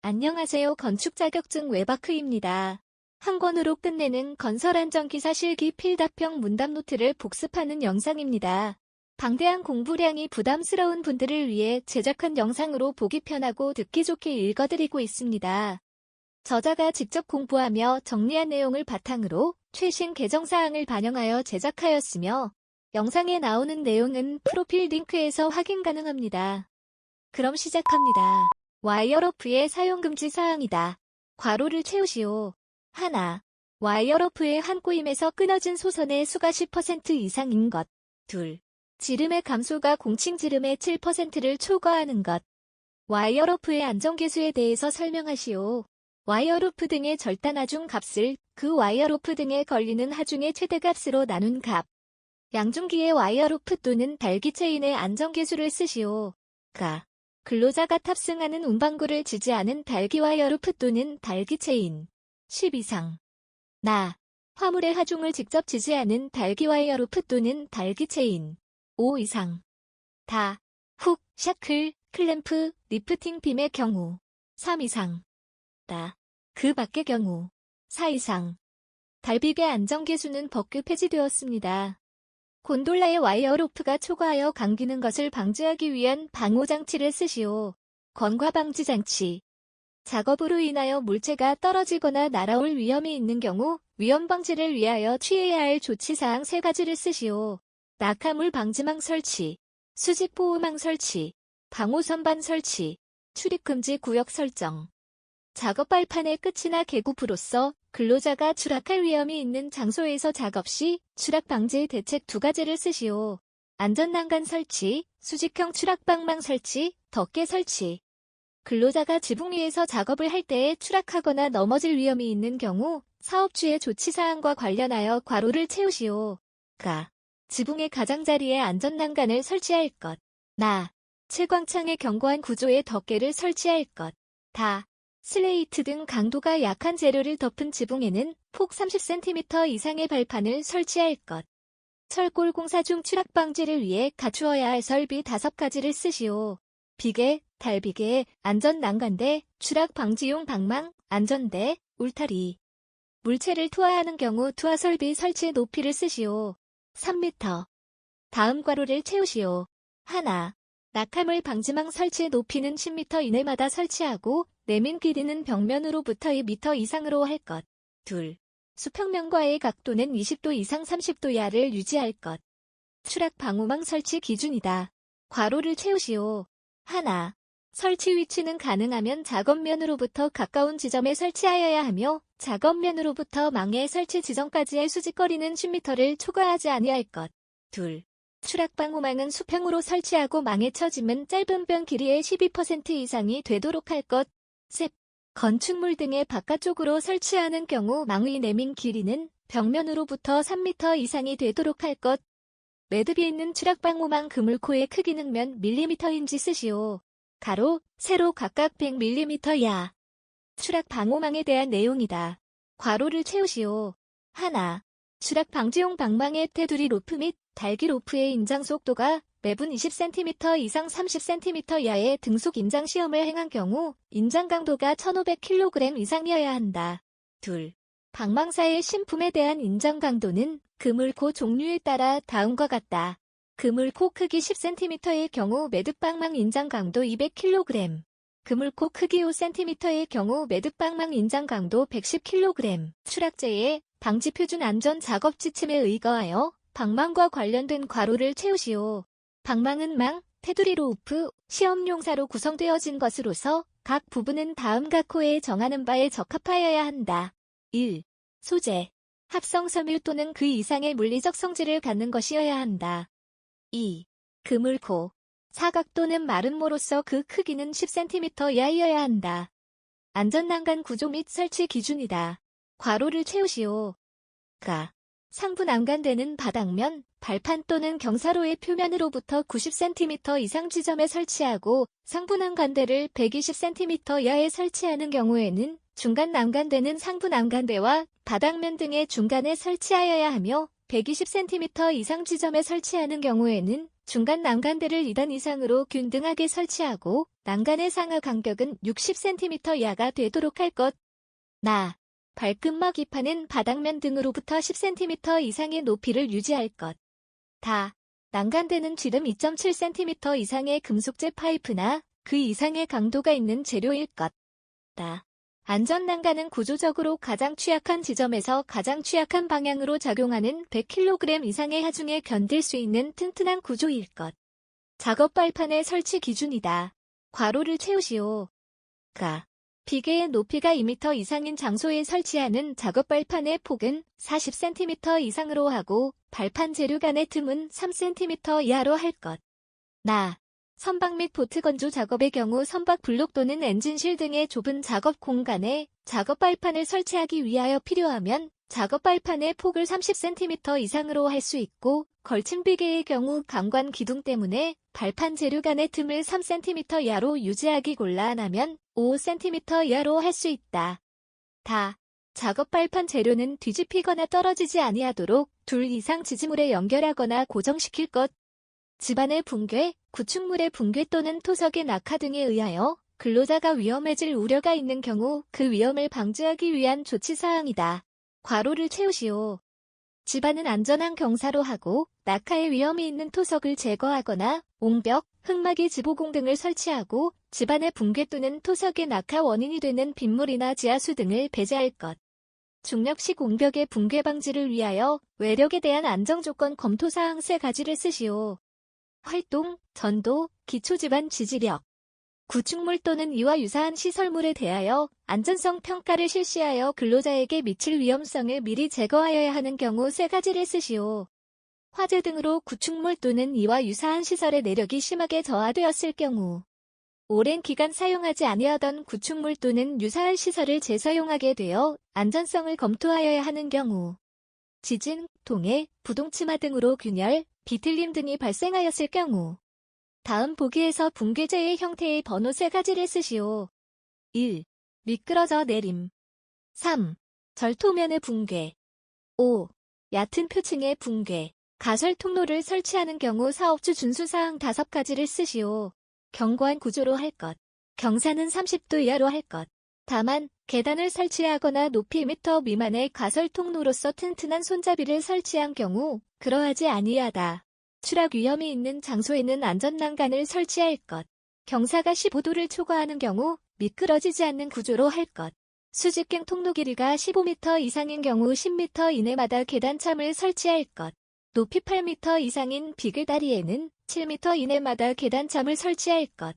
안녕하세요. 건축 자격증 웹아크입니다. 한 권으로 끝내는 건설 안전기사 실기 필답형 문답 노트를 복습하는 영상입니다. 방대한 공부량이 부담스러운 분들을 위해 제작한 영상으로 보기 편하고 듣기 좋게 읽어드리고 있습니다. 저자가 직접 공부하며 정리한 내용을 바탕으로 최신 개정사항을 반영하여 제작하였으며 영상에 나오는 내용은 프로필 링크에서 확인 가능합니다. 그럼 시작합니다. 와이어러프의 사용금지 사항이다. 괄호를 채우시오. 하나. 와이어러프의 한 꼬임에서 끊어진 소선의 수가 10% 이상인 것. 둘. 지름의 감소가 공칭 지름의 7%를 초과하는 것. 와이어러프의 안전계수에 대해서 설명하시오. 와이어로프 등의 절단 하중 값을 그 와이어로프 등에 걸리는 하중의 최대값으로 나눈 값. 양중기의 와이어로프 또는 달기 체인의 안전계수를 쓰시오. 가. 근로자가 탑승하는 운반구를 지지하는 달기 와이어루프 또는 달기 체인 10 이상. 나. 화물의 하중을 직접 지지하는 달기 와이어루프 또는 달기 체인 5 이상. 다. 훅, 샤클, 클램프, 리프팅 빔의 경우 3 이상. 다. 그 밖의 경우 4 이상. 달빅의 안전계수는 법규 폐지되었습니다. 곤돌라의 와이어로프가 초과하여 감기는 것을 방지하기 위한 방호장치를 쓰시오. 건과방지장치. 작업으로 인하여 물체가 떨어지거나 날아올 위험이 있는 경우 위험방지를 위하여 취해야 할 조치사항 3가지를 쓰시오. 낙하물 방지망 설치, 수직보호망 설치, 방호선반 설치, 출입금지 구역 설정. 작업 발판의 끝이나 계급으로서 근로자가 추락할 위험이 있는 장소에서 작업 시 추락 방지 대책 2가지를 쓰시오. 안전난간 설치, 수직형 추락방망 설치, 덮개 설치. 근로자가 지붕 위에서 작업을 할 때에 추락하거나 넘어질 위험이 있는 경우 사업주의 조치사항과 관련하여 괄호를 채우시오. 가. 지붕의 가장자리에 안전난간을 설치할 것. 나. 채광창의 견고한 구조의 덮개를 설치할 것. 다. 슬레이트 등 강도가 약한 재료를 덮은 지붕에는 폭 30cm 이상의 발판을 설치할 것. 철골 공사 중 추락 방지를 위해 갖추어야 할 설비 5가지를 쓰시오. 비계, 달비계, 안전난간대, 추락 방지용 방망, 안전대, 울타리. 물체를 투하하는 경우 투하 설비 설치 높이를 쓰시오. 3m. 다음 괄호를 채우시오. 하나. 낙하물 방지망 설치 높이는 10m 이내마다 설치하고 내민 길이는 벽면으로부터 2m 이상으로 할 것. 둘. 수평면과의 각도는 20도 이상 30도 이하를 유지할 것. 추락 방호망 설치 기준이다. 괄호를 채우시오. 하나. 설치 위치는 가능하면 작업면으로부터 가까운 지점에 설치하여야 하며 작업면으로부터 망의 설치 지점까지의 수직거리는 10m를 초과하지 아니할 것. 둘. 추락 방호망은 수평으로 설치하고 망에 처짐은 짧은 변 길이의 12% 이상이 되도록 할 것. 셋. 건축물 등의 바깥쪽으로 설치하는 경우 망의 내민 길이는 벽면으로부터 3m 이상이 되도록 할 것. 매듭이 있는 추락 방호망 그물코의 크기는 몇 밀리미터인지 쓰시오. 가로, 세로 각각 100mm 이하. 추락 방호망에 대한 내용이다. 괄호를 채우시오. 하나. 추락 방지용 방망의 테두리 로프 및 달기 로프의 인장 속도가 매분 20cm 이상 30cm 이하의 등속 인장 시험을 행한 경우 인장 강도가 1500kg 이상이어야 한다. 둘. 방망사의 신품에 대한 인장 강도는 그물코 종류에 따라 다음과 같다. 그물코 크기 10cm의 경우 매듭방망 인장 강도 200kg. 그물코 크기 5cm의 경우 매듭방망 인장 강도 110kg. 추락재해 방지 표준 안전 작업 지침에 의거하여 방망과 관련된 괄호를 채우시오. 방망은 망, 테두리 로프, 시험용사로 구성되어진 것으로서 각 부분은 다음 각호에 정하는 바에 적합하여야 한다. 1. 소재. 합성 섬유 또는 그 이상의 물리적 성질을 갖는 것이어야 한다. 2. 그물코. 사각 또는 마른 모로서 그 크기는 10cm 이하여야 한다. 안전난간 구조 및 설치 기준이다. 괄호를 채우시오. 가. 상부 난간대는 바닥면, 발판 또는 경사로의 표면으로부터 90cm 이상 지점에 설치하고 상부 난간대를 120cm 이하에 설치하는 경우에는 중간 난간대는 상부 난간대와 바닥면 등의 중간에 설치하여야 하며 120cm 이상 지점에 설치하는 경우에는 중간 난간대를 2단 이상으로 균등하게 설치하고 난간의 상하 간격은 60cm 이하가 되도록 할 것. 나. 발끝막 이파는 바닥면 등으로부터 10cm 이상의 높이를 유지할 것. 다. 난간대는 지름 2.7cm 이상의 금속재 파이프나 그 이상의 강도가 있는 재료일 것. 다. 안전난간은 구조적으로 가장 취약한 지점에서 가장 취약한 방향으로 작용하는 100kg 이상의 하중에 견딜 수 있는 튼튼한 구조일 것. 작업 발판의 설치 기준이다. 괄호를 채우시오. 가. 비계의 높이가 2m 이상인 장소에 설치하는 작업 발판의 폭은 40cm 이상으로 하고 발판 재료 간의 틈은 3cm 이하로 할 것. 나. 선박 및 보트 건조 작업의 경우 선박 블록 또는 엔진실 등의 좁은 작업 공간에 작업 발판을 설치하기 위하여 필요하면 작업 발판의 폭을 30cm 이상으로 할 수 있고 걸침 비계의 경우 강관 기둥 때문에 발판 재료 간의 틈을 3cm 이하로 유지하기 곤란하면 5cm 이하로 할 수 있다. 다. 작업 발판 재료는 뒤집히거나 떨어지지 아니하도록 둘 이상 지지물에 연결하거나 고정시킬 것. 집안의 붕괴, 구축물의 붕괴 또는 토석의 낙하 등에 의하여 근로자가 위험해질 우려가 있는 경우 그 위험을 방지하기 위한 조치사항이다. 괄호를 채우시오. 집안은 안전한 경사로 하고 낙하의 위험이 있는 토석을 제거하거나 옹벽, 흙막이 지보공 등을 설치하고 집안의 붕괴 또는 토석의 낙하 원인이 되는 빗물이나 지하수 등을 배제할 것. 중력식 옹벽의 붕괴 방지를 위하여 외력에 대한 안정조건 검토사항 3가지를 쓰시오. 활동, 전도, 기초집안 지지력. 구축물 또는 이와 유사한 시설물에 대하여 안전성 평가를 실시하여 근로자에게 미칠 위험성을 미리 제거하여야 하는 경우 3가지를 쓰시오. 화재 등으로 구축물 또는 이와 유사한 시설의 내력이 심하게 저하되었을 경우. 오랜 기간 사용하지 아니하던 구축물 또는 유사한 시설을 재사용하게 되어 안전성을 검토하여야 하는 경우. 지진, 동해, 부동침하 등으로 균열, 비틀림 등이 발생하였을 경우. 다음 보기에서 붕괴재의 형태의 번호 3가지를 쓰시오. 1. 미끄러져 내림. 3. 절토면의 붕괴. 5. 얕은 표층의 붕괴. 가설 통로를 설치하는 경우 사업주 준수사항 5가지를 쓰시오. 견고한 구조로 할 것. 경사는 30도 이하로 할 것. 다만 계단을 설치하거나 높이 1m 미만의 가설 통로로서 튼튼한 손잡이를 설치한 경우 그러하지 아니하다. 추락 위험이 있는 장소에는 안전난간을 설치할 것. 경사가 15도를 초과하는 경우 미끄러지지 않는 구조로 할 것. 수직갱 통로 길이가 15m 이상인 경우 10m 이내마다 계단참을 설치할 것. 높이 8m 이상인 비글다리에는 7m 이내마다 계단참을 설치할 것.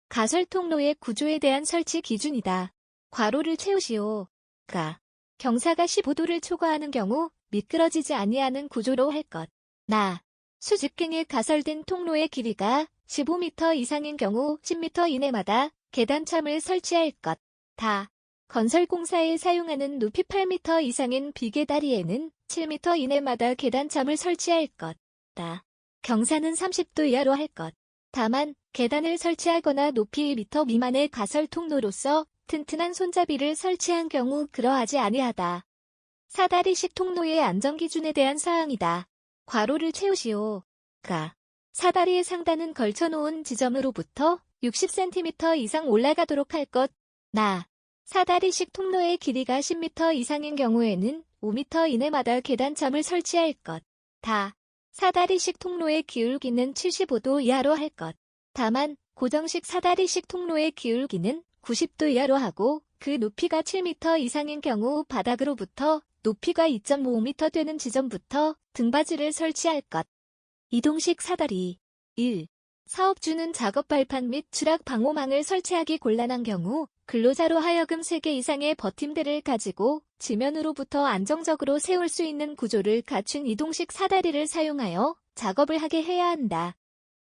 가설 통로의 구조에 대한 설치 기준이다. 괄호를 채우시오. 가. 경사가 15도를 초과하는 경우 미끄러지지 아니하는 구조로 할 것. 나. 수직갱에 가설된 통로의 길이가 15m 이상인 경우 10m 이내마다 계단참을 설치할 것. 다. 건설공사에 사용하는 높이 8m 이상인 비계다리에는 7m 이내마다 계단참을 설치할 것. 다. 경사는 30도 이하로 할 것. 다만 계단을 설치하거나 높이 1m 미만의 가설 통로로서 튼튼한 손잡이를 설치한 경우 그러하지 아니하다. 사다리식 통로의 안전기준에 대한 사항이다. 괄호를 채우시오. 가. 사다리의 상단은 걸쳐놓은 지점으로부터 60cm 이상 올라가도록 할 것. 나. 사다리식 통로의 길이가 10m 이상인 경우에는 5m 이내마다 계단참을 설치할 것. 다. 사다리식 통로의 기울기는 75도 이하로 할 것. 다만 고정식 사다리식 통로의 기울기는 90도 이하로 하고 그 높이가 7m 이상인 경우 바닥으로부터 높이가 2.5m 되는 지점부터 등받이를 설치할 것. 이동식 사다리. 1. 사업주는 작업 발판 및 추락 방호망을 설치하기 곤란한 경우 근로자로 하여금 3개 이상의 버팀대를 가지고 지면으로부터 안정적으로 세울 수 있는 구조를 갖춘 이동식 사다리를 사용하여 작업을 하게 해야 한다.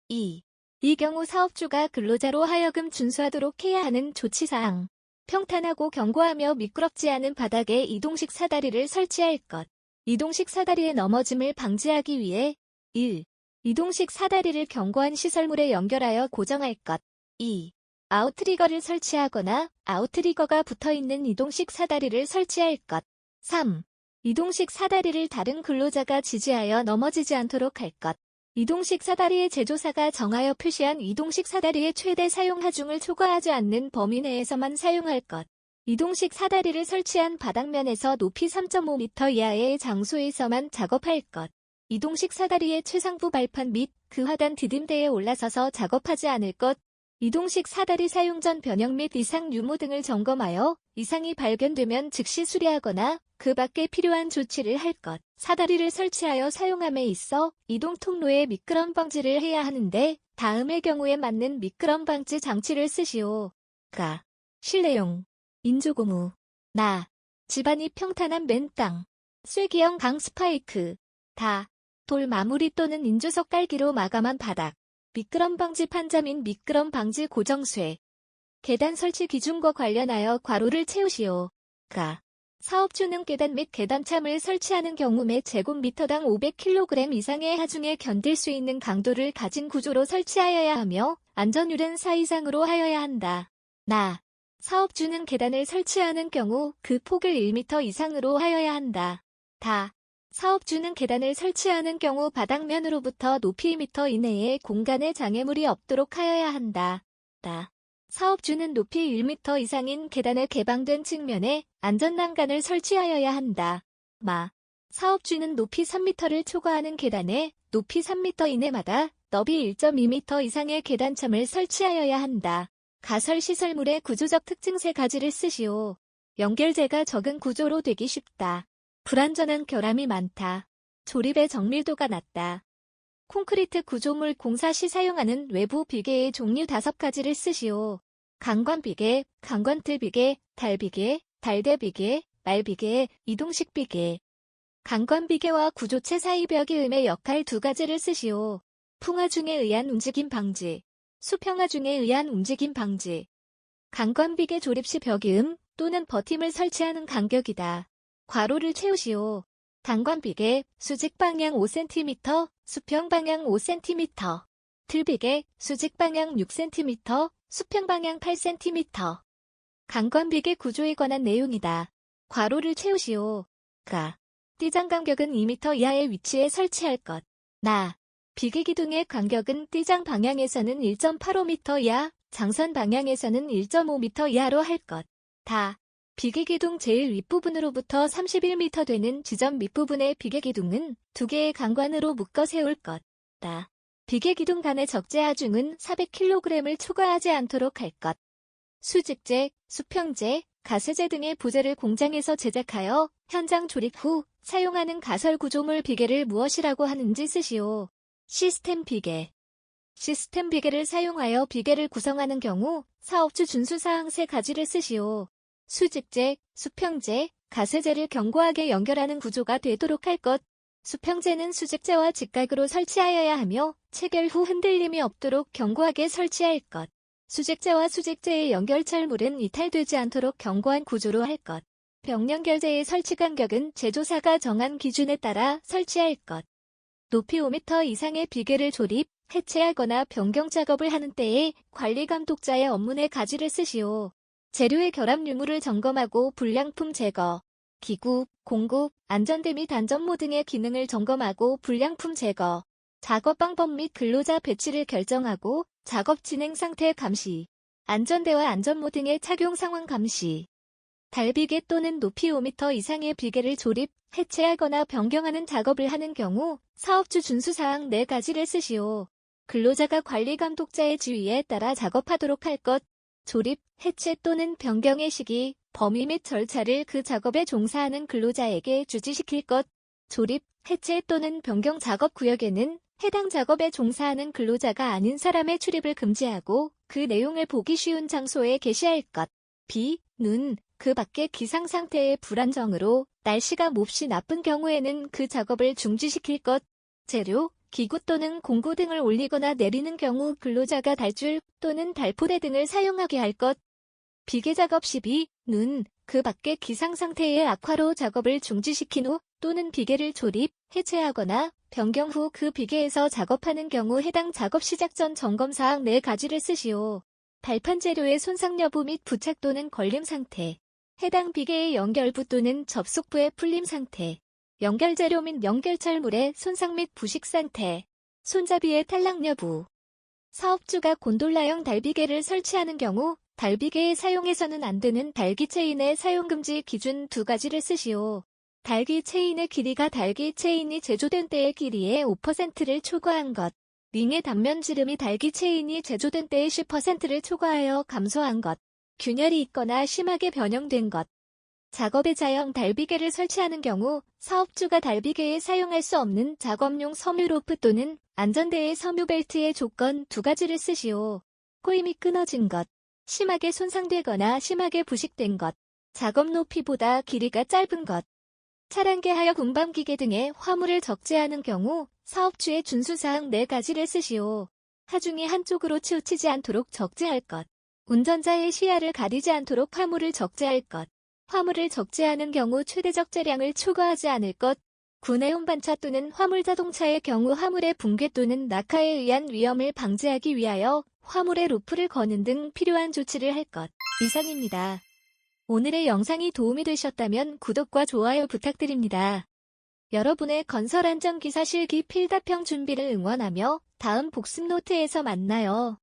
2. 이 경우 사업주가 근로자로 하여금 준수하도록 해야 하는 조치사항. 평탄하고 견고하며 미끄럽지 않은 바닥에 이동식 사다리를 설치할 것. 이동식 사다리의 넘어짐을 방지하기 위해 1. 이동식 사다리를 견고한 시설물에 연결하여 고정할 것. 2. 아웃트리거를 설치하거나 아웃트리거가 붙어있는 이동식 사다리를 설치할 것. 3. 이동식 사다리를 다른 근로자가 지지하여 넘어지지 않도록 할 것. 이동식 사다리의 제조사가 정하여 표시한 이동식 사다리의 최대 사용 하중을 초과하지 않는 범위 내에서만 사용할 것. 이동식 사다리를 설치한 바닥면에서 높이 3.5m 이하의 장소에서만 작업할 것. 이동식 사다리의 최상부 발판 및 그 하단 디딤대에 올라서서 작업하지 않을 것. 이동식 사다리 사용 전 변형 및 이상 유무 등을 점검하여 이상이 발견되면 즉시 수리하거나 그 밖에 필요한 조치를 할 것. 사다리를 설치하여 사용함에 있어 이동 통로에 미끄럼 방지를 해야 하는데 다음의 경우에 맞는 미끄럼 방지 장치를 쓰시오. 가. 실내용. 인조고무. 나. 집안이 평탄한 맨 땅. 쐐기형 강 스파이크. 다. 돌 마무리 또는 인조석 깔기로 마감한 바닥. 미끄럼 방지 판자 및 미끄럼 방지 고정쇠. 계단 설치 기준과 관련하여 괄호를 채우시오. 가. 사업주는 계단 및 계단참을 설치하는 경우 매 제곱미터당 500kg 이상의 하중에 견딜 수 있는 강도를 가진 구조로 설치하여야 하며 안전율은 4 이상으로 하여야 한다. 나. 사업주는 계단을 설치하는 경우 그 폭을 1m 이상으로 하여야 한다. 다. 사업주는 계단을 설치하는 경우 바닥면으로부터 높이 2m 이내에 공간에 장애물이 없도록 하여야 한다. 다. 사업주는 높이 1m 이상인 계단의 개방된 측면에 안전난간을 설치하여야 한다. 마. 사업주는 높이 3m를 초과하는 계단에 높이 3m 이내마다 너비 1.2m 이상의 계단참을 설치하여야 한다. 가설시설물의 구조적 특징 3가지를 쓰시오. 연결재가 적은 구조로 되기 쉽다. 불완전한 결함이 많다. 조립의 정밀도가 낮다. 콘크리트 구조물 공사 시 사용하는 외부 비계의 종류 5가지를 쓰시오. 강관비계, 강관틀비계, 달비계, 달대비계, 말비계, 이동식 비계. 강관비계와 구조체 사이 벽이음의 역할 2가지를 쓰시오. 풍화중에 의한 움직임 방지. 수평화중에 의한 움직임 방지. 강관비계 조립 시 벽이음 또는 버팀을 설치하는 간격이다. 괄호를 채우시오. 단관비계, 수직 방향 5cm, 수평 방향 5cm. 틀비계, 수직 방향 6cm, 수평 방향 8cm. 강관비계 구조에 관한 내용이다. 괄호를 채우시오. 가. 띠장 간격은 2m 이하의 위치에 설치할 것. 나. 비계 기둥의 간격은 띠장 방향에서는 1.85m 이하, 장선 방향에서는 1.5m 이하로 할 것. 다. 비계기둥 제일 윗부분으로부터 31m 되는 지점 밑부분의 비계기둥은 2개의 강관으로 묶어 세울 것. 다. 비계기둥 간의 적재 하중은 400kg을 초과하지 않도록 할 것. 수직재, 수평재, 가세재 등의 부재를 공장에서 제작하여 현장 조립 후 사용하는 가설 구조물 비계를 무엇이라고 하는지 쓰시오. 시스템 비계. 시스템 비계를 사용하여 비계를 구성하는 경우 사업주 준수사항 3가지를 쓰시오. 수직재, 수평재, 가세재를 견고하게 연결하는 구조가 되도록 할 것. 수평재는 수직재와 직각으로 설치하여야 하며 체결 후 흔들림이 없도록 견고하게 설치할 것. 수직재와 수직재의 연결철물은 이탈되지 않도록 견고한 구조로 할 것. 벽연결재의 설치 간격은 제조사가 정한 기준에 따라 설치할 것. 높이 5m 이상의 비계를 조립, 해체하거나 변경 작업을 하는 때에 관리감독자의 업무의 가지를 쓰시오. 재료의 결합 유무를 점검하고 불량품 제거, 기구, 공구, 안전대 및 안전모 등의 기능을 점검하고 불량품 제거, 작업 방법 및 근로자 배치를 결정하고 작업 진행 상태 감시, 안전대와 안전모 등의 착용 상황 감시. 달비계 또는 높이 5m 이상의 비계를 조립, 해체하거나 변경하는 작업을 하는 경우 사업주 준수사항 4가지를 쓰시오. 근로자가 관리감독자의 지휘에 따라 작업하도록 할 것. 조립, 해체 또는 변경의 시기, 범위 및 절차를 그 작업에 종사하는 근로자에게 주지시킬 것. 조립, 해체 또는 변경 작업 구역에는 해당 작업에 종사하는 근로자가 아닌 사람의 출입을 금지하고 그 내용을 보기 쉬운 장소에 게시할 것. 비, 눈, 그 밖의 기상 상태의 불안정으로 날씨가 몹시 나쁜 경우에는 그 작업을 중지시킬 것. 재료, 기구 또는 공구 등을 올리거나 내리는 경우 근로자가 달줄 또는 달포대 등을 사용하게 할 것. 비계 작업 시 비, 눈, 그 밖의 기상 상태의 악화로 작업을 중지시킨 후 또는 비계를 조립, 해체하거나 변경 후 그 비계에서 작업하는 경우 해당 작업 시작 전 점검사항 4가지를 쓰시오. 발판 재료의 손상 여부 및 부착 또는 걸림 상태. 해당 비계의 연결부 또는 접속부의 풀림 상태. 연결재료 및 연결철물의 손상 및 부식 상태. 손잡이의 탈락 여부. 사업주가 곤돌라형 달비개를 설치하는 경우 달비개에 사용해서는 안 되는 달기 체인의 사용금지 기준 두 가지를 쓰시오. 달기 체인의 길이가 달기 체인이 제조된 때의 길이의 5%를 초과한 것. 링의 단면 지름이 달기 체인이 제조된 때의 10%를 초과하여 감소한 것. 균열이 있거나 심하게 변형된 것. 작업의 자형 달비개를 설치하는 경우 사업주가 달비개에 사용할 수 없는 작업용 섬유로프 또는 안전대의 섬유벨트의 조건 두 가지를 쓰시오. 꼬임이 끊어진 것, 심하게 손상되거나 심하게 부식된 것, 작업 높이보다 길이가 짧은 것, 차량계 하역 운반기계 등의 화물을 적재하는 경우 사업주의 준수사항 4가지를 쓰시오. 하중이 한쪽으로 치우치지 않도록 적재할 것, 운전자의 시야를 가리지 않도록 화물을 적재할 것, 화물을 적재하는 경우 최대 적재량을 초과하지 않을 것, 구내 운반차 또는 화물 자동차의 경우 화물의 붕괴 또는 낙하에 의한 위험을 방지하기 위하여 화물에 로프를 거는 등 필요한 조치를 할 것. 이상입니다. 오늘의 영상이 도움이 되셨다면 구독과 좋아요 부탁드립니다. 여러분의 건설 안전기사 실기 필답형 준비를 응원하며 다음 복습 노트에서 만나요.